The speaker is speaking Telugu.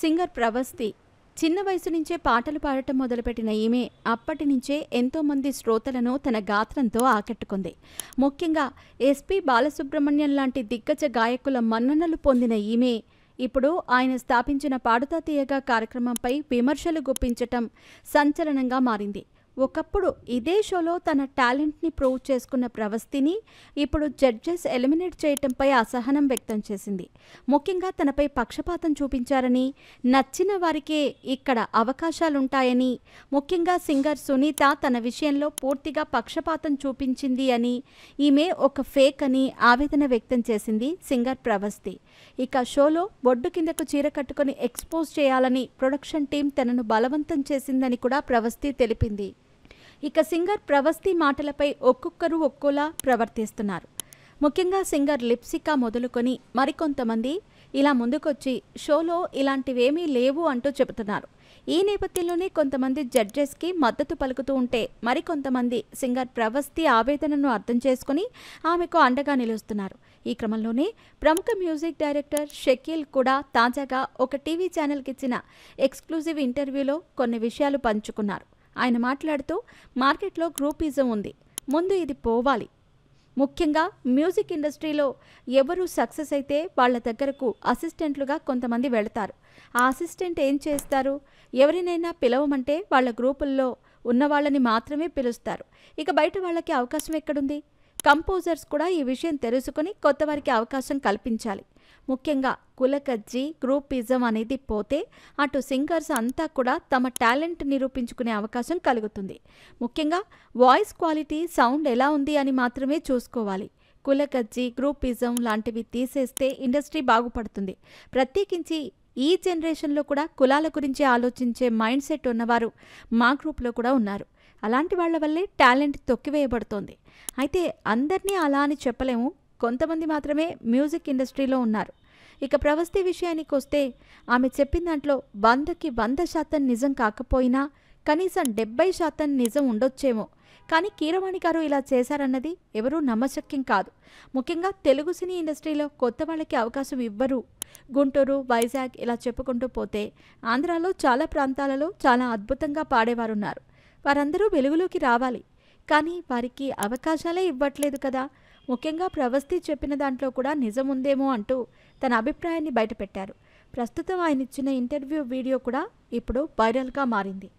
సింగర్ ప్రవస్తి చిన్న వయసు నుంచే పాటలు పాడటం మొదలుపెట్టిన ఈమె అప్పటి నుంచే ఎంతోమంది శ్రోతలను తన గాత్రంతో ఆకట్టుకుంది. ముఖ్యంగా ఎస్పి బాలసుబ్రహ్మణ్యం లాంటి దిగ్గజ గాయకుల మన్ననలు పొందిన ఈమె ఇప్పుడు ఆయన స్థాపించిన పాడుతా తీయగా కార్యక్రమంపై విమర్శలు గుప్పించటం సంచలనంగా మారింది. ఒకప్పుడు ఇదే షోలో తన టాలెంట్ని ప్రూవ్ చేసుకున్న ప్రవస్తిని ఇప్పుడు జడ్జెస్ ఎలిమినేట్ చేయటంపై అసహనం వ్యక్తం చేసింది. ముఖ్యంగా తనపై పక్షపాతం చూపించారని, నచ్చిన వారికే ఇక్కడ అవకాశాలుంటాయని, ముఖ్యంగా సింగర్ సునీత తన విషయంలో పూర్తిగా పక్షపాతం చూపించింది అని, ఈమె ఒక ఫేక్ అని ఆవేదన వ్యక్తం చేసింది సింగర్ ప్రవస్తి. ఇక షోలో బొడ్డు కిందకు చీర కట్టుకుని ఎక్స్పోజ్ చేయాలని ప్రొడక్షన్ టీం తనను బలవంతం చేసిందని కూడా ప్రవస్తి తెలిపింది. ఇక సింగర్ ప్రవస్తి మాటలపై ఒక్కొక్కరు ఒక్కోలా ప్రవర్తిస్తున్నారు. ముఖ్యంగా సింగర్ లిప్సికా మొదలుకొని మరికొంతమంది ఇలా ముందుకొచ్చి షోలో ఇలాంటివేమీ లేవు అంటూ చెబుతున్నారు. ఈ నేపథ్యంలోనే కొంతమంది జడ్జెస్కి మద్దతు పలుకుతూ ఉంటే మరికొంతమంది సింగర్ ప్రవస్తి ఆవేదనను అర్థం చేసుకుని ఆమెకు అండగా నిలుస్తున్నారు. ఈ క్రమంలోనే ప్రముఖ మ్యూజిక్ డైరెక్టర్ షకీల్ కూడా తాజాగా ఒక టీవీ ఛానల్కి ఇచ్చిన ఎక్స్క్లూజివ్ ఇంటర్వ్యూలో కొన్ని విషయాలు పంచుకున్నారు. ఆయన మాట్లాడుతూ, మార్కెట్లో గ్రూపిజం ఉంది, ముందు ఇది పోవాలి. ముఖ్యంగా మ్యూజిక్ ఇండస్ట్రీలో ఎవరు సక్సెస్ అయితే వాళ్ళ దగ్గరకు అసిస్టెంట్లుగా కొంతమంది వెళతారు. ఆ అసిస్టెంట్ ఏం చేస్తారు? ఎవరినైనా పిలవమంటే వాళ్ళ గ్రూపుల్లో ఉన్న వాళ్ళని మాత్రమే పిలుస్తారు. ఇక బయట వాళ్ళకి అవకాశం ఎక్కడుంది? కంపోజర్స్ కూడా ఈ విషయం తెలుసుకుని కొత్త వారికి అవకాశం కల్పించాలి. ముఖ్యంగా కులకజ్జి గ్రూపిజం అనేది పోతే అటు సింగర్స్ అంతా కూడా తమ టాలెంట్ నిరూపించుకునే అవకాశం కలుగుతుంది. ముఖ్యంగా వాయిస్ క్వాలిటీ, సౌండ్ ఎలా ఉంది అని మాత్రమే చూసుకోవాలి. కులకజ్జి గ్రూపిజం లాంటివి తీసేస్తే ఇండస్ట్రీ బాగుపడుతుంది. ప్రత్యేకించి ఈ జనరేషన్లో కూడా కులాల గురించి ఆలోచించే మైండ్ సెట్ ఉన్నవారు మా గ్రూప్లో కూడా ఉన్నారు. అలాంటి వాళ్ల వల్లే టాలెంట్ తొక్కివేయబడుతోంది. అయితే అందరినీ అలా అని చెప్పలేము, కొంతమంది మాత్రమే మ్యూజిక్ ఇండస్ట్రీలో ఉన్నారు. ఇక ప్రవస్తి విషయానికి వస్తే ఆమె చెప్పిన దాంట్లో 100కి 100% నిజం కాకపోయినా కనీసం 70% నిజం ఉండొచ్చేమో. కానీ కీరవాణి గారు ఇలా చేశారన్నది ఎవరూ నమ్మశక్యం కాదు. ముఖ్యంగా తెలుగు సినీ ఇండస్ట్రీలో కొత్త వాళ్ళకి అవకాశం ఇవ్వరు. గుంటూరు, వైజాగ్ ఇలా చెప్పుకుంటూ పోతే ఆంధ్రాలో చాలా ప్రాంతాలలో చాలా అద్భుతంగా పాడేవారున్నారు. వారందరూ వెలుగులోకి రావాలి, కానీ వారికి అవకాశాలే ఇవ్వట్లేదు కదా. ముఖ్యంగా ప్రవస్తి చెప్పిన దాంట్లో కూడా నిజం ఉందేమో అంటూ తన అభిప్రాయాన్ని బయటపెట్టారు. ప్రస్తుతం ఆయన ఇచ్చిన ఇంటర్వ్యూ వీడియో కూడా ఇప్పుడు వైరల్గా మారింది.